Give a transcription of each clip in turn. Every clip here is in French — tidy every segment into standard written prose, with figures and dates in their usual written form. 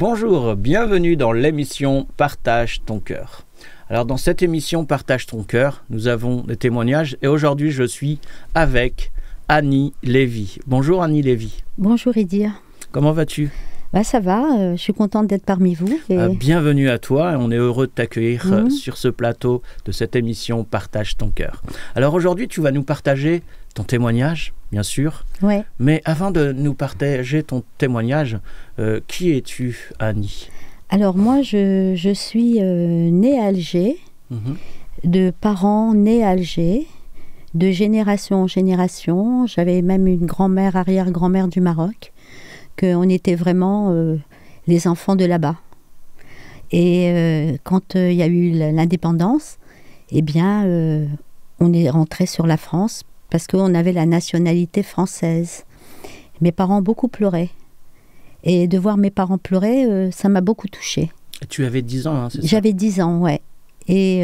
Bonjour, bienvenue dans l'émission Partage ton cœur. Alors dans cette émission Partage ton cœur, nous avons des témoignages et aujourd'hui je suis avec Annie Lévy. Bonjour Annie Lévy. Bonjour Idir. Comment vas-tu ? Ça va, je suis contente d'être parmi vous. Bienvenue à toi, on est heureux de t'accueillir sur ce plateau de cette émission Partage ton cœur. Alors aujourd'hui tu vas nous partager ton témoignage, bien sûr. Ouais. Mais avant de nous partager ton témoignage, qui es-tu Annie ? Alors moi je suis née à Alger, de parents nés à Alger, de génération en génération. J'avais même une grand-mère, arrière-grand-mère du Maroc, qu'on était vraiment les enfants de là-bas. Et quand il y a eu l'indépendance, eh bien on est rentré sur la France parce qu'on avait la nationalité française. Mes parents beaucoup pleuraient. Et de voir mes parents pleurer, ça m'a beaucoup touchée. Et tu avais 10 ans, hein, c'est ça ? J'avais 10 ans, ouais. Et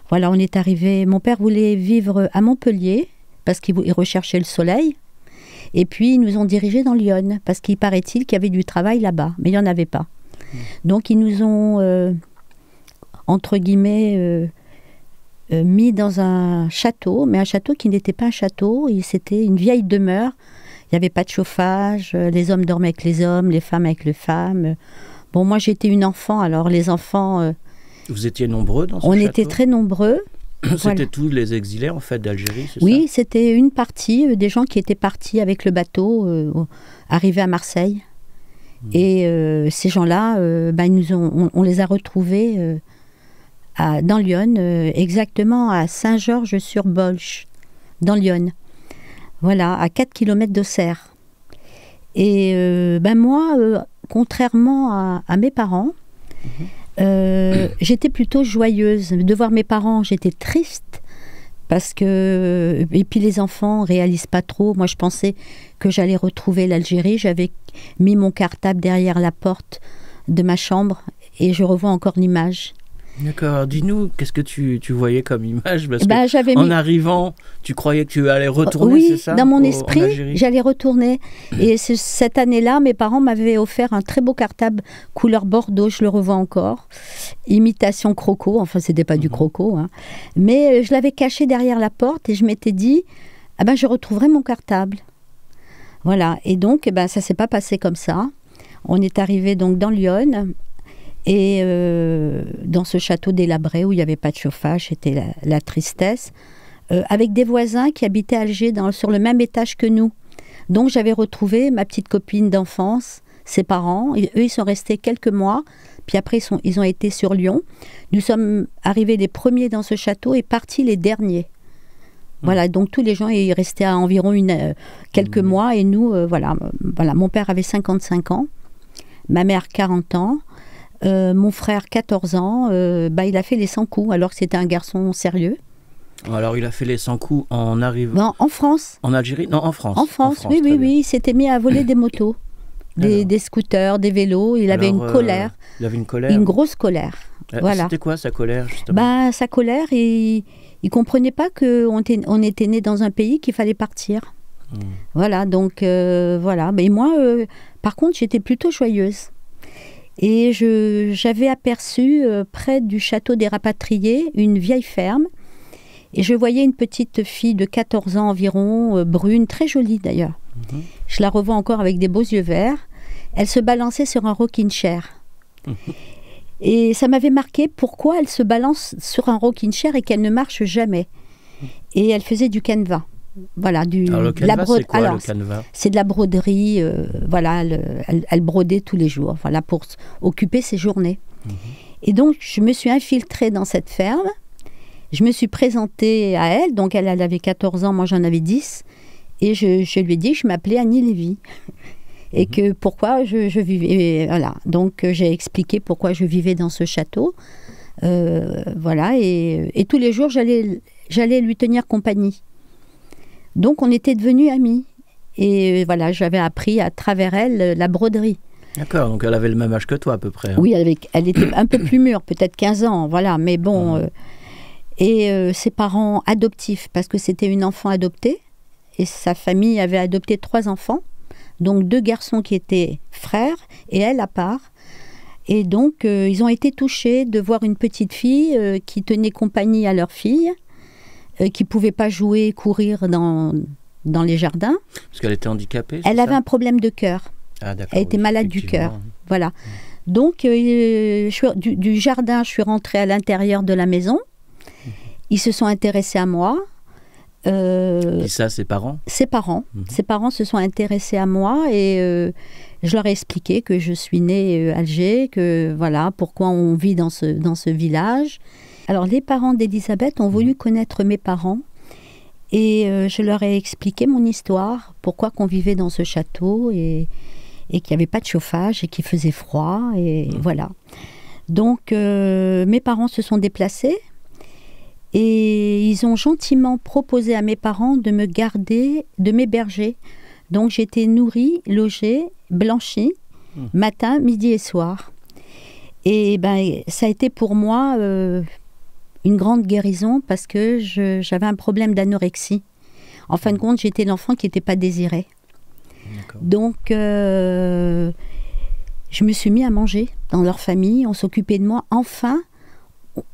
voilà, on est arrivé. Mon père voulait vivre à Montpellier parce qu'il recherchait le soleil. Et puis, ils nous ont dirigés dans Lyon parce qu'il paraît-il qu'il y avait du travail là-bas, mais il n'y en avait pas. Donc, ils nous ont, entre guillemets, mis dans un château, mais un château qui n'était pas un château, c'était une vieille demeure. Il n'y avait pas de chauffage, les hommes dormaient avec les hommes, les femmes avec les femmes. Bon, moi j'étais une enfant, alors les enfants... Vous étiez nombreux dans ce château ? On était très nombreux. C'était voilà. tous les exilés en fait d'Algérie, c'est Oui, ça ? c'était une partie, des gens qui étaient partis avec le bateau, arrivés à Marseille. Et ces gens-là, on les a retrouvés dans Lyon, exactement à Saint-Georges-sur-Bolche, dans Lyon. Voilà, à 4 km d'Auxerre. Et moi, contrairement à mes parents, j'étais plutôt joyeuse. De voir mes parents, j'étais triste. Parce que... Et puis les enfants ne réalisent pas trop. Moi, je pensais que j'allais retrouver l'Algérie. J'avais mis mon cartable derrière la porte de ma chambre et je revois encore l'image. D'accord, alors dis-nous, qu'est-ce que tu voyais comme image ? Parce arrivant, tu croyais que tu allais retourner, oui, c'est ça ? Dans mon esprit, j'allais retourner. Et cette année-là, mes parents m'avaient offert un très beau cartable couleur bordeaux, je le revois encore. Imitation croco, enfin, c'était pas du croco. Hein. Mais je l'avais caché derrière la porte et je m'étais dit, je retrouverai mon cartable. Voilà, et donc, ça s'est pas passé comme ça. On est arrivé donc dans Lyon. Et dans ce château délabré où il n'y avait pas de chauffage, c'était la tristesse, avec des voisins qui habitaient à Alger sur le même étage que nous. Donc j'avais retrouvé ma petite copine d'enfance, ses parents, et eux ils sont restés quelques mois, puis après ils ont été sur Lyon. Nous sommes arrivés les premiers dans ce château et partis les derniers. Voilà, donc tous les gens ils restaient à environ quelques mois et nous, voilà, mon père avait 55 ans, ma mère 40 ans. Mon frère, 14 ans, il a fait les 100 coups, alors que c'était un garçon sérieux. Alors, il a fait les 100 coups en arrivant... Non, en France. En Algérie ? Non, en France. En France, oui, il s'était mis à voler des motos, des scooters, des vélos. Il avait une colère. Il avait une colère ? Une grosse colère. Voilà. C'était quoi sa colère, justement ? Sa colère, il ne comprenait pas qu'on était né dans un pays qu'il fallait partir. Voilà, donc, voilà. Mais moi, par contre, j'étais plutôt joyeuse. Et j'avais aperçu près du château des Rapatriés une vieille ferme et je voyais une petite fille de 14 ans environ, brune, très jolie d'ailleurs. Je la revois encore avec des beaux yeux verts. Elle se balançait sur un rocking chair. Et ça m'avait marqué pourquoi elle se balance sur un rocking chair et qu'elle ne marche jamais. Et elle faisait du canevas. Voilà, alors le canevas, c'est quoi le canevas ? C'est de la broderie, voilà, elle brodait tous les jours, voilà, pour occuper ses journées. Et donc, je me suis infiltrée dans cette ferme, je me suis présentée à elle, donc elle avait 14 ans, moi j'en avais 10, et je lui ai dit que je m'appelais Annie Lévy, et que pourquoi je vivais, et voilà, donc j'ai expliqué pourquoi je vivais dans ce château, voilà, et tous les jours j'allais lui tenir compagnie. Donc, on était devenus amis. Et voilà, j'avais appris à travers elle la broderie. D'accord, donc elle avait le même âge que toi à peu près. Hein. Oui, elle était un peu plus mûre, peut-être 15 ans, voilà. Mais bon, ses parents adoptifs, parce que c'était une enfant adoptée. Et sa famille avait adopté 3 enfants. Donc 2 garçons qui étaient frères et elle à part. Et donc, ils ont été touchés de voir une petite fille qui tenait compagnie à leur fille, qui ne pouvait pas jouer, courir dans les jardins. Parce qu'elle était handicapée, Elle avait un problème de cœur. Ah, d'accord, Elle était malade du cœur. Voilà. Donc, du jardin, je suis rentrée à l'intérieur de la maison. Ils se sont intéressés à moi. Et ça, ses parents? Ses parents. Ses parents se sont intéressés à moi et je leur ai expliqué que je suis née à Alger, que voilà, pourquoi on vit dans ce village. Alors, les parents d'Elisabeth ont voulu connaître mes parents et je leur ai expliqué mon histoire, pourquoi qu'on vivait dans ce château et qu'il n'y avait pas de chauffage et qu'il faisait froid et voilà. Donc, mes parents se sont déplacés. Et ils ont gentiment proposé à mes parents de me garder, de m'héberger. Donc j'étais nourrie, logée, blanchie, matin, midi et soir. Et ça a été pour moi une grande guérison parce que j'avais un problème d'anorexie. En fin de compte, j'étais l'enfant qui n'était pas désiré. Donc je me suis mis à manger dans leur famille, on s'occupait de moi. Enfin,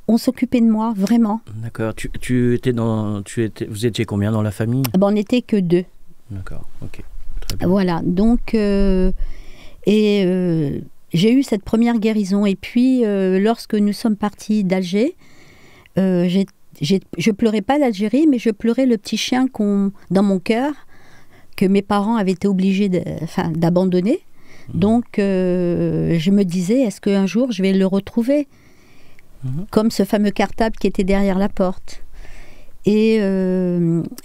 on s'occupait de moi, vraiment. D'accord. Vous étiez combien dans la famille? On n'était que 2. D'accord, ok. Très bien. Voilà, donc... j'ai eu cette première guérison. Et puis, lorsque nous sommes partis d'Alger, je pleurais pas l'Algérie, mais je pleurais le petit chien dans mon cœur, que mes parents avaient été obligés d'abandonner. Donc, je me disais, est-ce qu'un jour, je vais le retrouver ? Comme ce fameux cartable qui était derrière la porte. Et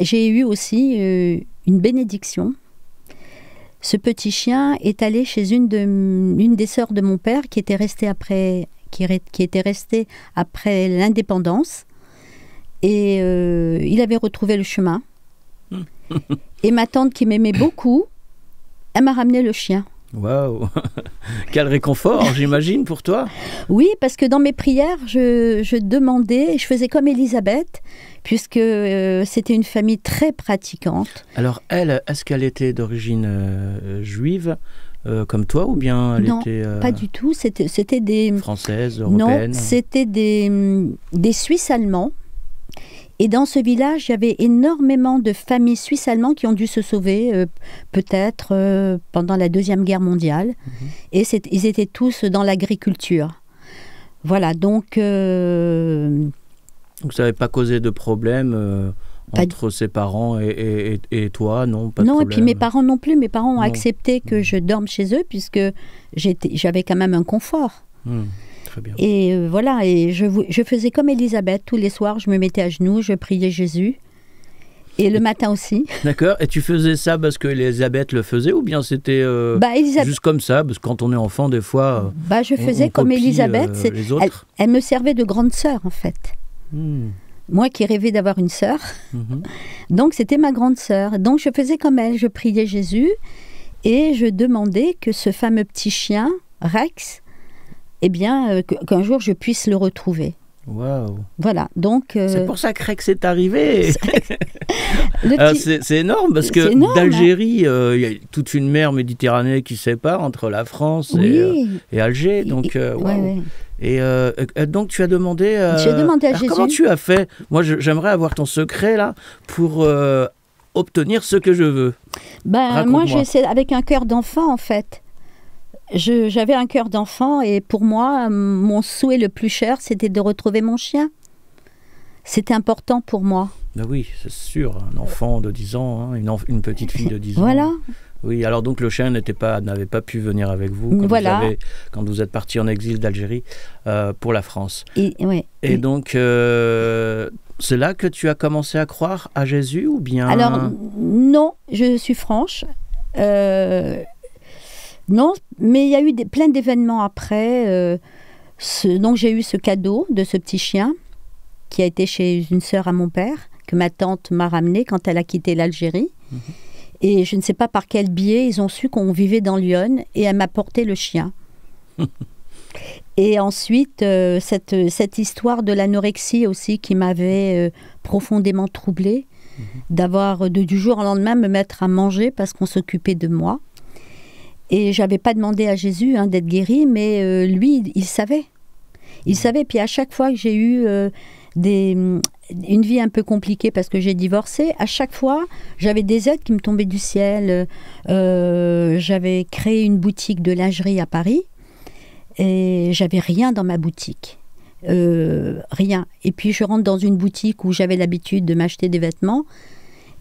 j'ai eu aussi une bénédiction. Ce petit chien est allé chez une des sœurs de mon père qui était restée après l'indépendance. Et il avait retrouvé le chemin. Et ma tante qui m'aimait beaucoup, elle m'a ramené le chien. Waouh! Quel réconfort, j'imagine, pour toi. Oui, parce que dans mes prières, je demandais, je faisais comme Elisabeth, puisque c'était une famille très pratiquante. Alors elle, est-ce qu'elle était d'origine juive, comme toi, ou bien elle était... Non, pas du tout, c'était des... Françaises, européennes? Non, c'était des Suisses allemands. Et dans ce village, il y avait énormément de familles suisses-allemands qui ont dû se sauver, peut-être pendant la Deuxième Guerre mondiale. Et ils étaient tous dans l'agriculture. Voilà, donc... Donc ça n'avait pas causé de problème entre ses parents et toi, non? Pas de non, problème. Et puis mes parents non plus. Mes parents ont accepté que je dorme chez eux, puisque j'avais quand même un confort. Très bien. Et voilà, et je faisais comme Elisabeth. Tous les soirs, je me mettais à genoux, je priais Jésus. Et le matin aussi. D'accord. Et tu faisais ça parce que Elisabeth le faisait, ou bien c'était juste comme ça? Parce que quand on est enfant, des fois, je faisais comme Elisabeth. Les autres. Elle me servait de grande sœur, en fait. Moi qui rêvais d'avoir une sœur. Donc, c'était ma grande sœur. Donc, je faisais comme elle. Je priais Jésus et je demandais que ce fameux petit chien, Rex, eh bien, qu'un jour, je puisse le retrouver. Waouh. Voilà, donc... C'est pour ça que Rex est arrivé. C'est énorme, parce que d'Algérie, il y a toute une mer Méditerranée qui sépare entre la France et Alger. Donc, ouais. Et donc, tu as demandé... J'ai demandé à Jésus. Comment tu as fait? Moi, j'aimerais avoir ton secret, là, pour obtenir ce que je veux. Moi, j'ai essayé avec un cœur d'enfant, en fait. J'avais un cœur d'enfant et pour moi, mon souhait le plus cher, c'était de retrouver mon chien. C'était important pour moi. Ben oui, c'est sûr, un enfant de 10 ans, hein, une petite fille de 10 ans. Voilà. Oui, alors donc le chien n'avait pas pu venir avec vous quand vous êtes parti en exil d'Algérie pour la France. Et donc, c'est là que tu as commencé à croire à Jésus, ou bien... Alors, non, je suis franche. Non, mais il y a eu plein d'événements après. Donc j'ai eu ce cadeau de ce petit chien qui a été chez une sœur à mon père, que ma tante m'a ramené quand elle a quitté l'Algérie. Et je ne sais pas par quel biais, ils ont su qu'on vivait dans Lyon et elle m'a porté le chien. Et ensuite, cette histoire de l'anorexie aussi qui m'avait profondément troublée, d'avoir du jour au lendemain me mettre à manger parce qu'on s'occupait de moi. Et j'avais pas demandé à Jésus d'être guéri, mais lui, il savait. Il savait. Puis à chaque fois que j'ai eu une vie un peu compliquée parce que j'ai divorcé, à chaque fois, j'avais des aides qui me tombaient du ciel. J'avais créé une boutique de lingerie à Paris et j'avais rien dans ma boutique. Rien. Et puis je rentre dans une boutique où j'avais l'habitude de m'acheter des vêtements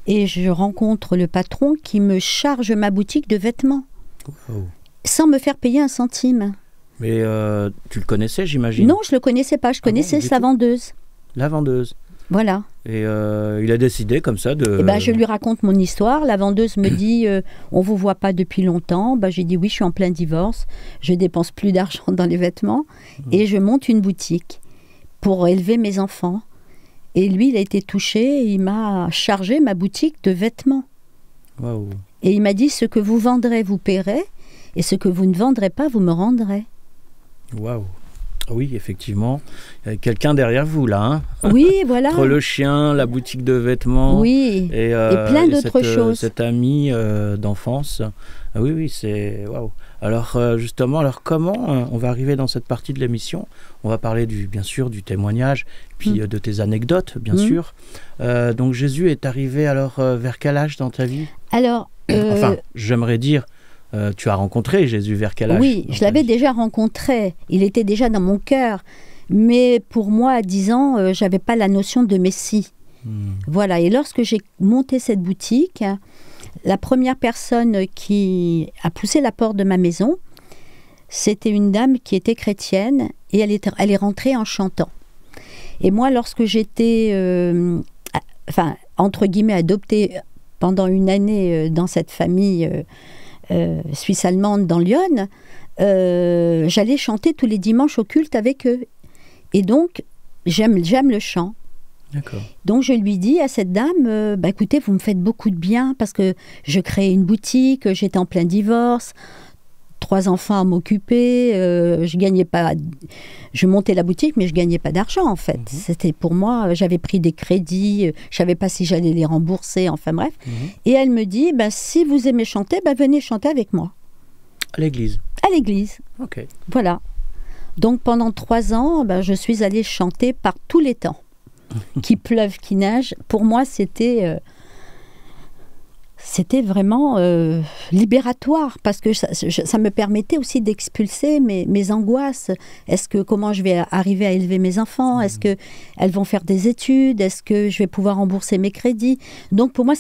et je rencontre le patron qui me charge ma boutique de vêtements sans me faire payer un centime. Mais tu le connaissais, j'imagine? Non, je le connaissais pas. Je connaissais sa vendeuse. La vendeuse. Voilà. Et il a décidé comme ça de... Eh ben, je lui raconte mon histoire. La vendeuse me dit on vous voit pas depuis longtemps. Ben, j'ai dit oui, je suis en plein divorce. Je dépense plus d'argent dans les vêtements et je monte une boutique pour élever mes enfants. Et lui, il a été touché. Il m'a chargé ma boutique de vêtements. Waouh. Et il m'a dit ce que vous vendrez, vous paierez, et ce que vous ne vendrez pas, vous me rendrez. Waouh. Oui, effectivement. Il y a quelqu'un derrière vous, là. Hein, oui, voilà. Entre le chien, la boutique de vêtements. Oui, et plein d'autres choses. Cet ami d'enfance. Ah oui, c'est... Waouh. Alors, justement, comment on va arriver dans cette partie de l'émission? On va parler, bien sûr, du témoignage, puis de tes anecdotes, bien sûr. Donc, Jésus est arrivé alors vers quel âge dans ta vie? Alors... Enfin, j'aimerais dire... tu as rencontré Jésus vers quel âge? Oui, je l'avais déjà rencontré. Il était déjà dans mon cœur. Mais pour moi, à 10 ans, je n'avais pas la notion de Messie. Voilà. Et lorsque j'ai monté cette boutique, la première personne qui a poussé la porte de ma maison, c'était une dame qui était chrétienne et elle est rentrée en chantant. Et moi, lorsque j'étais, entre guillemets, adoptée pendant une année dans cette famille... suisse-allemande dans Lyon, j'allais chanter tous les dimanches au culte avec eux. Et donc, j'aime le chant. D'accord. Donc, je lui dis à cette dame, écoutez, vous me faites beaucoup de bien parce que je créais une boutique, j'étais en plein divorce, 3 enfants à m'occuper, je gagnais pas... Je montais la boutique, mais je gagnais pas d'argent, en fait. C'était pour moi, j'avais pris des crédits, je savais pas si j'allais les rembourser, enfin bref. Et elle me dit, si vous aimez chanter, venez chanter avec moi. À l'église? À l'église. Ok. Voilà. Donc pendant 3 ans, je suis allée chanter par tous les temps. Qu'il pleuve, qu'il neige. Pour moi, c'était vraiment libératoire parce que ça me permettait aussi d'expulser mes angoisses. Comment je vais arriver à élever mes enfants? Est-ce qu'elles vont faire des études? Est-ce que je vais pouvoir rembourser mes crédits? Donc pour moi,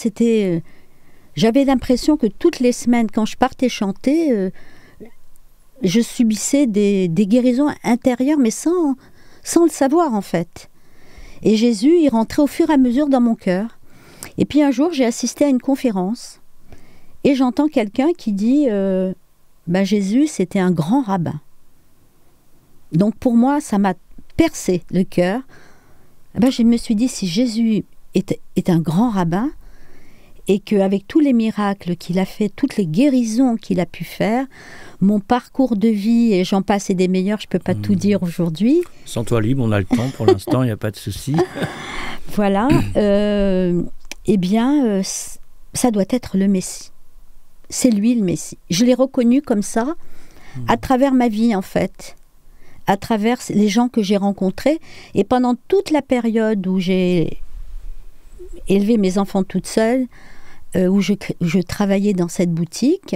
j'avais l'impression que toutes les semaines, quand je partais chanter, je subissais des guérisons intérieures, mais sans le savoir en fait. Et Jésus, il rentrait au fur et à mesure dans mon cœur. Et puis un jour, j'ai assisté à une conférence et j'entends quelqu'un qui dit Jésus, c'était un grand rabbin. Donc pour moi, ça m'a percé le cœur. Je me suis dit, si Jésus est un grand rabbin et qu'avec tous les miracles qu'il a fait, toutes les guérisons qu'il a pu faire, mon parcours de vie, et j'en passe et des meilleurs, je ne peux pas tout dire aujourd'hui. Sens-toi libre, on a le temps pour l'instant, il n'y a pas de souci. Voilà. Ça doit être le Messie. C'est lui le Messie. Je l'ai reconnu comme ça, à travers ma vie en fait, à travers les gens que j'ai rencontrés. Et pendant toute la période où j'ai élevé mes enfants toute seule, où je travaillais dans cette boutique,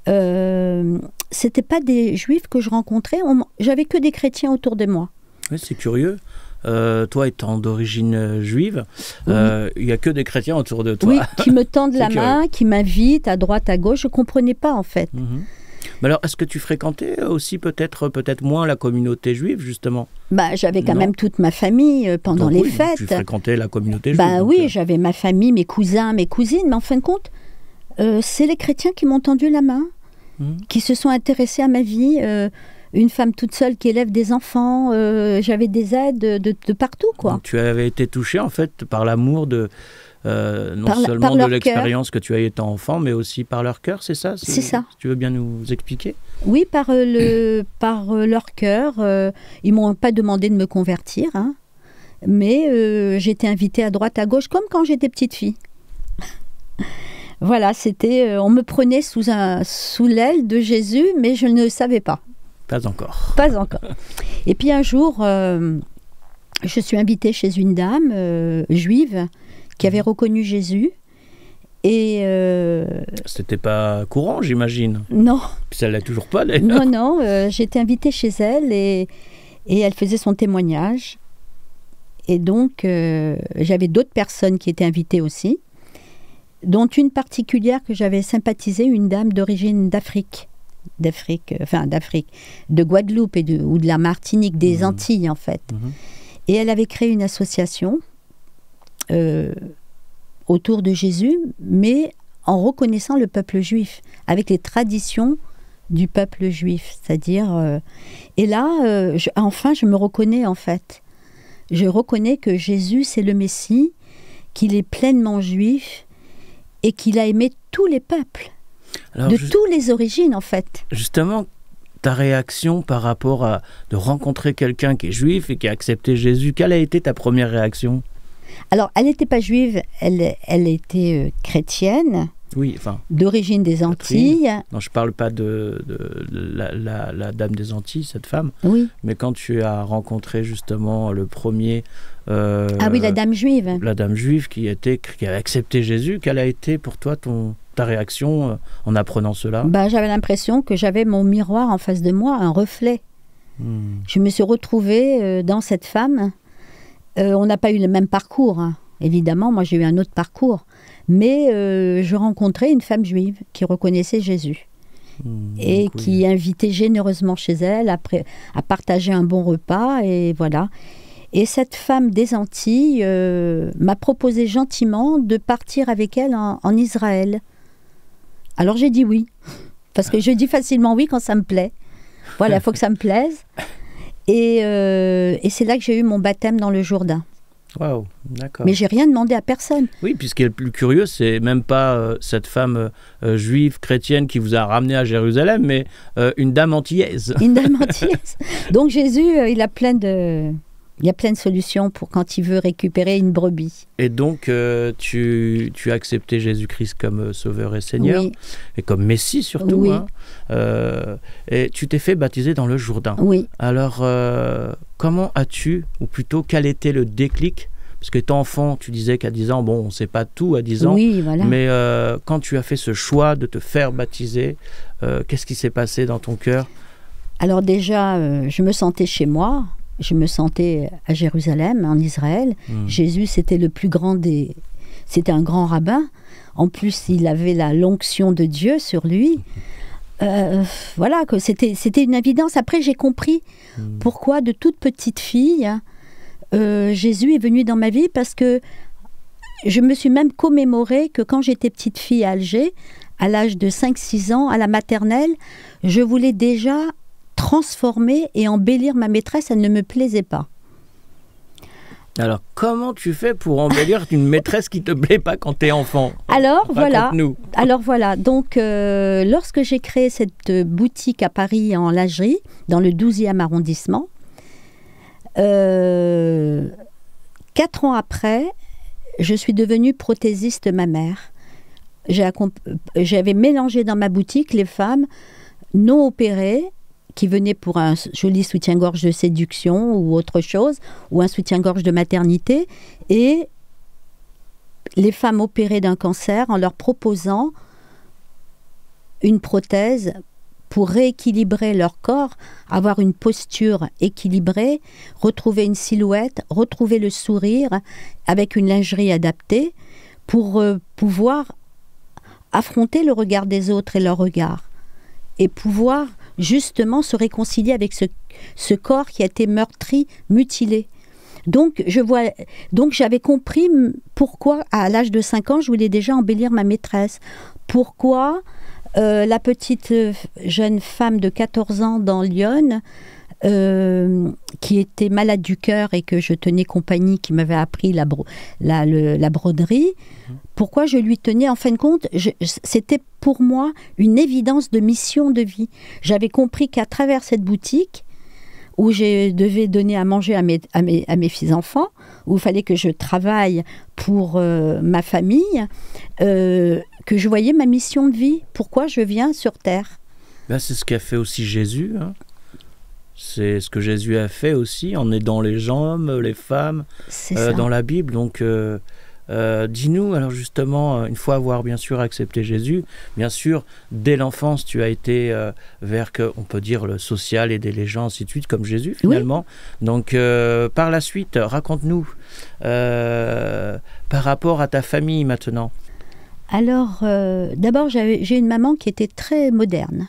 c'était pas des juifs que je rencontrais, j'avais que des chrétiens autour de moi. Oui, c'est curieux. Toi étant d'origine juive, il n'y a que des chrétiens autour de toi. Oui, qui me tendent la main, qui m'invitent à droite, à gauche. Je ne comprenais pas, en fait. Mais alors, est-ce que tu fréquentais aussi peut-être moins la communauté juive, justement? J'avais quand même toute ma famille pendant les fêtes. Tu fréquentais la communauté juive? Oui, j'avais ma famille, mes cousins, mes cousines. Mais en fin de compte, c'est les chrétiens qui m'ont tendu la main, qui se sont intéressés à ma vie. Une femme toute seule qui élève des enfants, j'avais des aides de partout, quoi. Donc, tu avais été touchée, en fait, par l'amour non seulement de l'expérience que tu as étant enfant, mais aussi par leur cœur, c'est ça? C'est ça. Tu veux bien nous expliquer? Oui, par leur cœur. Ils ne m'ont pas demandé de me convertir, mais j'étais invitée à droite, à gauche, comme quand j'étais petite fille. Voilà, c'était, on me prenait sous l'aile de Jésus, mais je ne le savais pas. Pas encore. Pas encore. Et puis un jour, je suis invitée chez une dame juive qui avait reconnu Jésus. Et c'était pas courant, j'imagine. Non. Puis ça l'est toujours pas, d'ailleurs. Non, j'étais invitée chez elle et elle faisait son témoignage. Et donc, j'avais d'autres personnes qui étaient invitées aussi, dont une particulière que j'avais sympathisée, une dame d'origine d'Afrique, de Guadeloupe ou de la Martinique, des Antilles en fait. Et elle avait créé une association autour de Jésus, mais en reconnaissant le peuple juif, avec les traditions du peuple juif. C'est-à-dire... et là, enfin, je me reconnais en fait. Je reconnais que Jésus, c'est le Messie, qu'il est pleinement juif et qu'il a aimé tous les peuples, de toutes les origines en fait. Justement, ta réaction par rapport à de rencontrer quelqu'un qui est juif et qui a accepté Jésus, quelle a été ta première réaction ? Alors, elle n'était pas juive, elle était chrétienne, oui, enfin, d'origine des Antilles. Non, je ne parle pas de la dame des Antilles, cette femme, oui. Mais quand tu as rencontré justement le premier... ah oui, la dame juive. La dame juive qui avait accepté Jésus, quelle a été pour toi ta réaction en apprenant cela ? J'avais l'impression que j'avais mon miroir en face de moi, un reflet. Je me suis retrouvée dans cette femme. On n'a pas eu le même parcours, hein. Évidemment, moi j'ai eu un autre parcours. Mais je rencontrais une femme juive qui reconnaissait Jésus et qui invitait généreusement chez elle à partager un bon repas. Et voilà. Et cette femme des Antilles m'a proposé gentiment de partir avec elle en Israël. Alors j'ai dit oui, parce que je dis facilement oui quand ça me plaît. Voilà, il faut que ça me plaise. Et c'est là que j'ai eu mon baptême dans le Jourdain. Waouh, d'accord. Mais j'ai rien demandé à personne. Oui, puis ce qui est le plus curieux, c'est même pas cette femme juive chrétienne qui vous a ramené à Jérusalem, mais une dame antillaise. Une dame antillaise. Donc Jésus, il y a plein de solutions pour quand il veut récupérer une brebis. Et donc, tu as accepté Jésus-Christ comme Sauveur et Seigneur, oui. Et comme Messie surtout. Oui. Hein, et tu t'es fait baptiser dans le Jourdain. Oui. Alors, comment as-tu, ou plutôt quel était le déclic ? Parce que étant enfant, tu disais qu'à 10 ans, on ne sait pas tout à 10 ans. Oui, voilà. Mais quand tu as fait ce choix de te faire baptiser, qu'est-ce qui s'est passé dans ton cœur ? Alors déjà, je me sentais chez moi. Je me sentais à Jérusalem, en Israël. Jésus, c'était le plus grand des... C'était un grand rabbin. En plus, il avait l'onction de Dieu sur lui. Voilà, que c'était une évidence. Après, j'ai compris pourquoi, de toute petite fille, Jésus est venu dans ma vie, parce que je me suis même commémorée que quand j'étais petite fille à Alger, à l'âge de 5-6 ans, à la maternelle, je voulais déjà transformer et embellir ma maîtresse. Elle ne me plaisait pas. Alors, comment tu fais pour embellir une maîtresse qui ne te plaît pas quand tu es enfant ? Alors, Raconte-nous. voilà. Donc, lorsque j'ai créé cette boutique à Paris, en lingerie, dans le 12e arrondissement, 4 ans après, je suis devenue prothésiste mammaire. J'avais mélangé dans ma boutique les femmes non opérées qui venaient pour un joli soutien-gorge de séduction ou autre chose, ou un soutien-gorge de maternité, et les femmes opérées d'un cancer en leur proposant une prothèse pour rééquilibrer leur corps, avoir une posture équilibrée, retrouver une silhouette, retrouver le sourire avec une lingerie adaptée pour pouvoir affronter le regard des autres et leur regard, et pouvoir justement se réconcilier avec ce corps qui a été meurtri, mutilé. Donc j'avais compris pourquoi, à l'âge de 5 ans, je voulais déjà embellir ma maîtresse. Pourquoi la petite jeune femme de 14 ans dans Lyon, qui était malade du cœur et que je tenais compagnie, qui m'avait appris la broderie, pourquoi je lui tenais, en fin de compte, c'était pour moi une évidence de mission de vie. J'avais compris qu'à travers cette boutique, où je devais donner à manger à mes fils-enfants, où il fallait que je travaille pour ma famille, que je voyais ma mission de vie, pourquoi je viens sur Terre. Ben, c'est ce qu'a fait aussi Jésus, hein. C'est ce que Jésus a fait aussi, en aidant les hommes, les femmes, dans la Bible. Donc, dis-nous, alors justement, une fois avoir bien sûr accepté Jésus, bien sûr, dès l'enfance, tu as été vers, on peut dire, le social, aider les gens, ainsi de suite, comme Jésus, finalement. Oui. Donc, par la suite, raconte-nous, par rapport à ta famille, maintenant. Alors, d'abord, j'ai une maman qui était très moderne,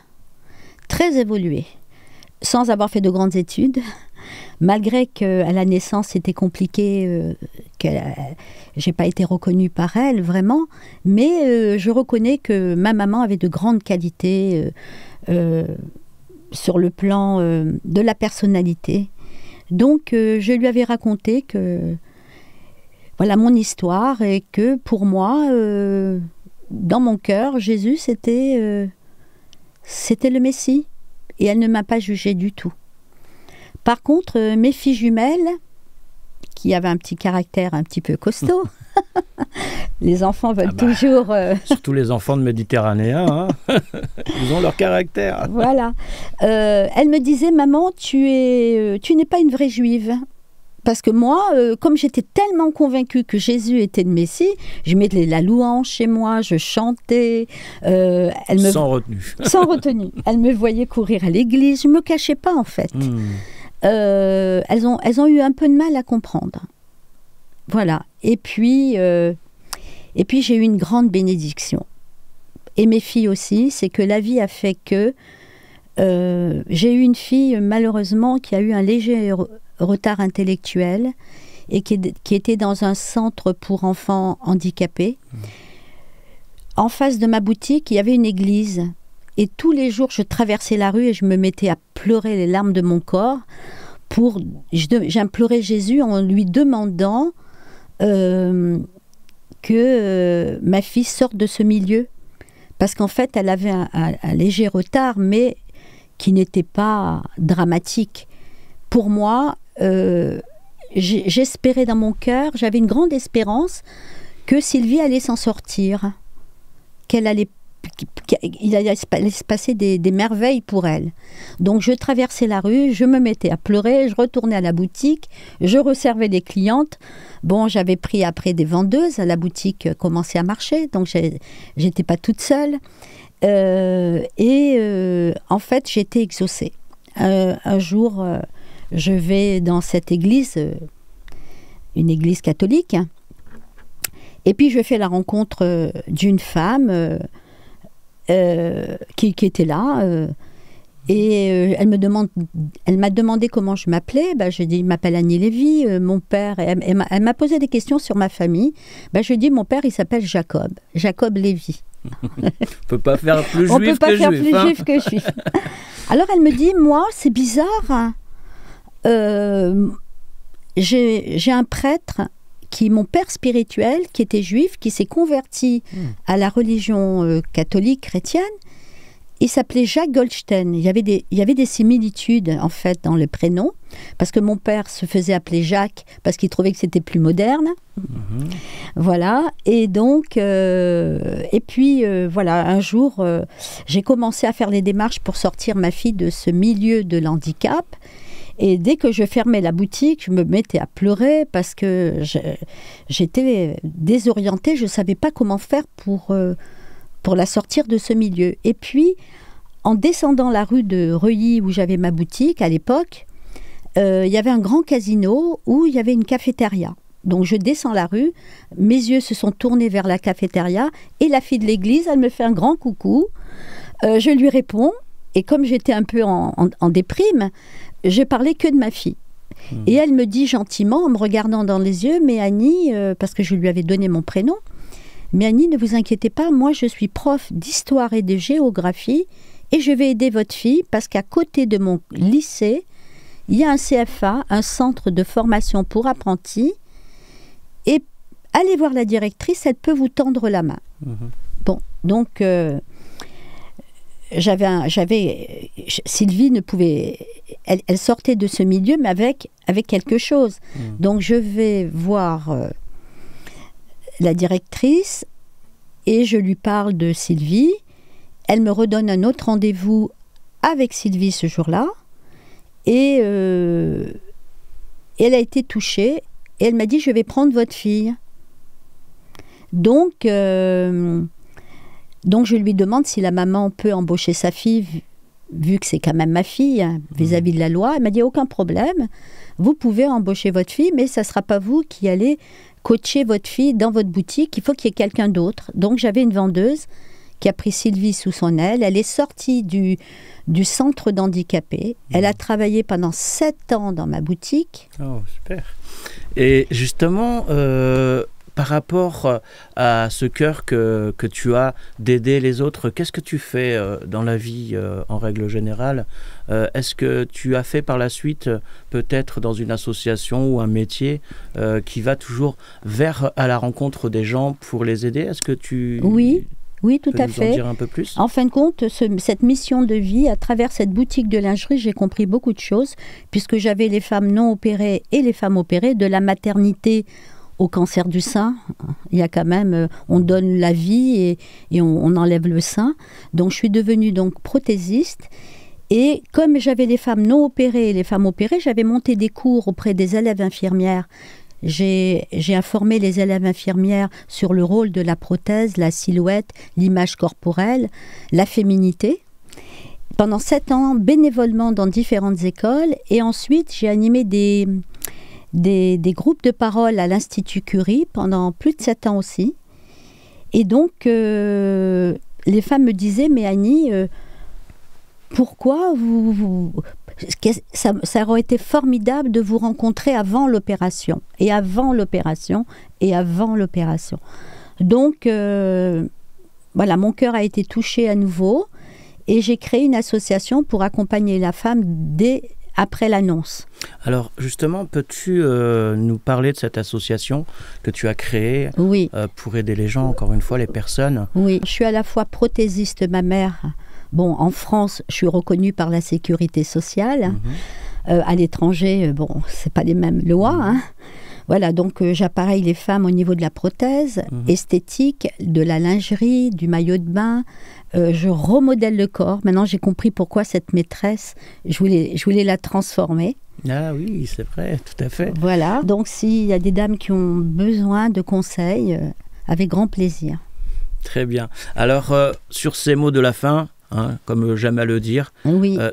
très évoluée, sans avoir fait de grandes études, malgré qu'à la naissance, c'était compliqué, je n'ai pas été reconnue par elle, vraiment, mais je reconnais que ma maman avait de grandes qualités sur le plan de la personnalité. Donc, je lui avais raconté que, voilà mon histoire, et que pour moi, dans mon cœur, Jésus, c'était le Messie. Et elle ne m'a pas jugée du tout. Par contre, mes filles jumelles, qui avaient un petit caractère un petit peu costaud, les enfants veulent toujours... Surtout les enfants de Méditerranéens, hein. Ils ont leur caractère. Voilà. Elle me disait, maman, tu n'es pas une vraie juive. Parce que moi, comme j'étais tellement convaincue que Jésus était le Messie, je mettais la louange chez moi, je chantais. Sans retenue. Sans retenue. Elle me voyait courir à l'église. Je ne me cachais pas, en fait. Elles ont eu un peu de mal à comprendre. Voilà. Et puis j'ai eu une grande bénédiction. Et mes filles aussi, c'est que la vie a fait que j'ai eu une fille, malheureusement, qui a eu un léger retard intellectuel et qui était dans un centre pour enfants handicapés. En face de ma boutique, il y avait une église. Et tous les jours, je traversais la rue et je me mettais à pleurer les larmes de mon corps. J'implorais Jésus en lui demandant que ma fille sorte de ce milieu. Parce qu'en fait, elle avait un léger retard, mais qui n'était pas dramatique. Pour moi, j'espérais dans mon cœur, j'avais une grande espérance que Sylvie allait s'en sortir, qu'il allait se passer des merveilles pour elle. Donc je traversais la rue, je me mettais à pleurer, je retournais à la boutique, je resservais les clientes. Bon, j'avais pris après des vendeuses, la boutique commençait à marcher, donc j'étais pas toute seule. En fait, j'étais exaucée. Un jour... je vais dans cette église, une église catholique, et puis je fais la rencontre d'une femme qui était là, et elle m'a demandé comment je m'appelais. Je dis, je m'appelle Annie Lévy, mon père, elle m'a posé des questions sur ma famille. Je dis, mon père, il s'appelle Jacob Lévy. On ne peut pas faire plus juif que juif. On ne peut pas faire plus juif que juif. Alors elle me dit, moi, c'est bizarre, hein. J'ai un prêtre mon père spirituel, qui était juif, qui s'est converti à la religion catholique chrétienne. Il s'appelait Jacques Goldstein. Il y avait des similitudes, en fait, dans le prénom, parce que mon père se faisait appeler Jacques, parce qu'il trouvait que c'était plus moderne. Voilà. Et donc, voilà, un jour, j'ai commencé à faire les démarches pour sortir ma fille de ce milieu de l'handicap. Et dès que je fermais la boutique, je me mettais à pleurer parce que j'étais désorientée. Je ne savais pas comment faire pour la sortir de ce milieu. Et puis, en descendant la rue de Reuilly, où j'avais ma boutique à l'époque, il y avait un grand casino où il y avait une cafétéria. Donc je descends la rue, mes yeux se sont tournés vers la cafétéria et la fille de l'église, elle me fait un grand coucou. Je lui réponds et comme j'étais un peu en déprime, je parlais que de ma fille. Et elle me dit gentiment, en me regardant dans les yeux, « Mais Annie, parce que je lui avais donné mon prénom, mais Annie, ne vous inquiétez pas, moi je suis prof d'histoire et de géographie et je vais aider votre fille parce qu'à côté de mon lycée, il y a un CFA, un centre de formation pour apprentis, et allez voir la directrice, elle peut vous tendre la main. » Bon, donc... Sylvie ne pouvait... Elle sortait de ce milieu, mais avec quelque chose. Donc, je vais voir la directrice Et je lui parle de Sylvie. Elle me redonne un autre rendez-vous avec Sylvie ce jour-là. Et elle a été touchée. Et elle m'a dit, je vais prendre votre fille. Donc je lui demande si la maman peut embaucher sa fille, vu que c'est quand même ma fille, vis-à-vis de la loi. Elle m'a dit, aucun problème. Vous pouvez embaucher votre fille, mais ça ne sera pas vous qui allez coacher votre fille dans votre boutique. Il faut qu'il y ait quelqu'un d'autre. Donc j'avais une vendeuse qui a pris Sylvie sous son aile. Elle est sortie du centre d'handicapés. Elle a travaillé pendant 7 ans dans ma boutique. Oh, super. Et justement, par rapport à ce cœur que tu as d'aider les autres, qu'est-ce que tu fais dans la vie en règle générale? Est-ce que tu as fait par la suite, peut-être dans une association ou un métier qui va toujours à la rencontre des gens pour les aider? Est-ce que tu... Oui, tout à fait. Nous en dire un peu plus? En fin de compte, cette mission de vie, à travers cette boutique de lingerie, j'ai compris beaucoup de choses, puisque j'avais les femmes non opérées et les femmes opérées, de la maternité au cancer du sein. Il y a quand même, on donne la vie et on enlève le sein. Donc je suis devenue donc prothésiste. Et comme j'avais les femmes non opérées et les femmes opérées, j'avais monté des cours auprès des élèves infirmières. J'ai informé les élèves infirmières sur le rôle de la prothèse, la silhouette, l'image corporelle, la féminité. Pendant 7 ans, bénévolement dans différentes écoles. Et ensuite, j'ai animé des groupes de parole à l'Institut Curie pendant plus de 7 ans aussi. Et donc, les femmes me disaient, mais Annie, pourquoi ça aurait été formidable de vous rencontrer avant l'opération, et avant l'opération, et avant l'opération. Donc, voilà, mon cœur a été touché à nouveau, et j'ai créé une association pour accompagner la femme après l'annonce. Alors, justement, peux-tu nous parler de cette association que tu as créée pour aider les gens, encore une fois, les personnes? Oui, je suis à la fois prothésiste mammaire. Bon, en France, je suis reconnue par la sécurité sociale. À l'étranger, bon, c'est pas les mêmes lois. Hein. Voilà, donc j'appareille les femmes au niveau de la prothèse, esthétique, de la lingerie, du maillot de bain. Je remodèle le corps. Maintenant, j'ai compris pourquoi cette maîtresse, je voulais la transformer. Ah oui, c'est vrai, tout à fait. Voilà, donc s'il y a des dames qui ont besoin de conseils, avec grand plaisir. Très bien. Alors, sur ces mots de la fin, comme j'aime à le dire,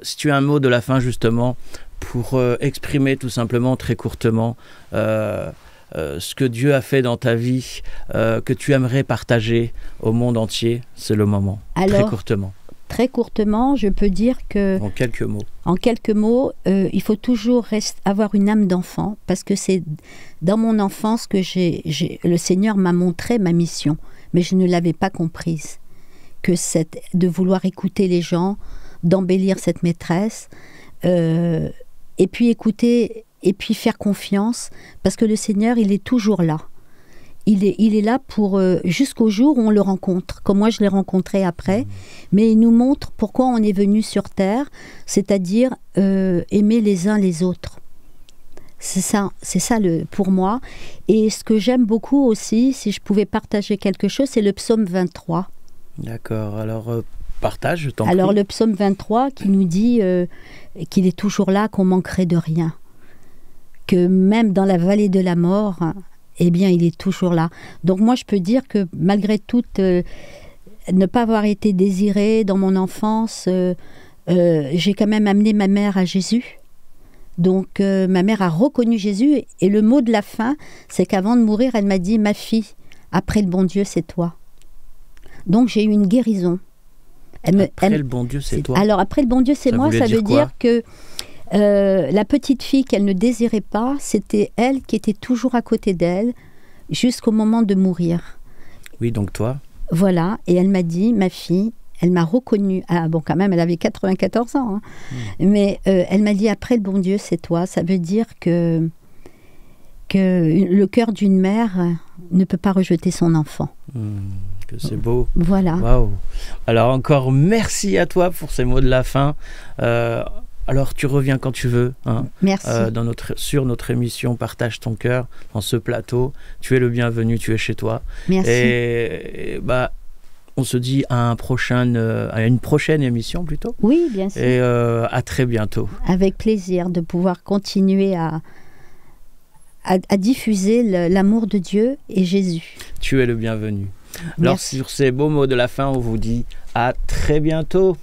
si tu as un mot de la fin justement pour exprimer tout simplement très courtement ce que Dieu a fait dans ta vie, que tu aimerais partager au monde entier, c'est le moment. Alors, très courtement. Très courtement, je peux dire que... En quelques mots. En quelques mots, il faut toujours avoir une âme d'enfant, parce que c'est dans mon enfance que le Seigneur m'a montré ma mission, mais je ne l'avais pas comprise. Que de vouloir écouter les gens, d'embellir cette maîtresse, et puis écouter, et puis faire confiance, parce que le Seigneur, il est toujours là. Il est là pour jusqu'au jour où on le rencontre, comme moi je l'ai rencontré après, mais il nous montre pourquoi on est venu sur terre, c'est-à-dire aimer les uns les autres. C'est ça pour moi. Et ce que j'aime beaucoup aussi, si je pouvais partager quelque chose, c'est le psaume 23. D'accord, alors partage, je t'en prie. Alors le psaume 23 qui nous dit qu'il est toujours là, qu'on manquerait de rien. Que même dans la vallée de la mort, eh bien il est toujours là. Donc moi je peux dire que malgré tout, ne pas avoir été désirée dans mon enfance, j'ai quand même amené ma mère à Jésus. Donc ma mère a reconnu Jésus et le mot de la fin, c'est qu'avant de mourir, elle m'a dit « Ma fille, après le bon Dieu, c'est toi ». Donc j'ai eu une guérison. Le bon Dieu, c'est toi. Alors après le bon Dieu, c'est moi, ça veut dire que la petite fille qu'elle ne désirait pas, c'était elle qui était toujours à côté d'elle jusqu'au moment de mourir. Oui, donc toi. Voilà, et elle m'a dit, ma fille, elle m'a reconnue. Ah bon, quand même, elle avait 94 ans. Hein. Mais elle m'a dit, après le bon Dieu, c'est toi. Ça veut dire que le cœur d'une mère ne peut pas rejeter son enfant. Que c'est beau. Voilà. Waouh. Alors encore merci à toi pour ces mots de la fin. Alors tu reviens quand tu veux. Hein, merci. Sur notre émission Partage ton cœur, dans ce plateau. Tu es le bienvenu, tu es chez toi. Merci. Et on se dit à une prochaine émission plutôt. Oui, bien sûr. Et à très bientôt. Avec plaisir de pouvoir continuer à diffuser l'amour de Dieu et Jésus. Tu es le bienvenu. Merci. Alors sur ces beaux mots de la fin, on vous dit à très bientôt.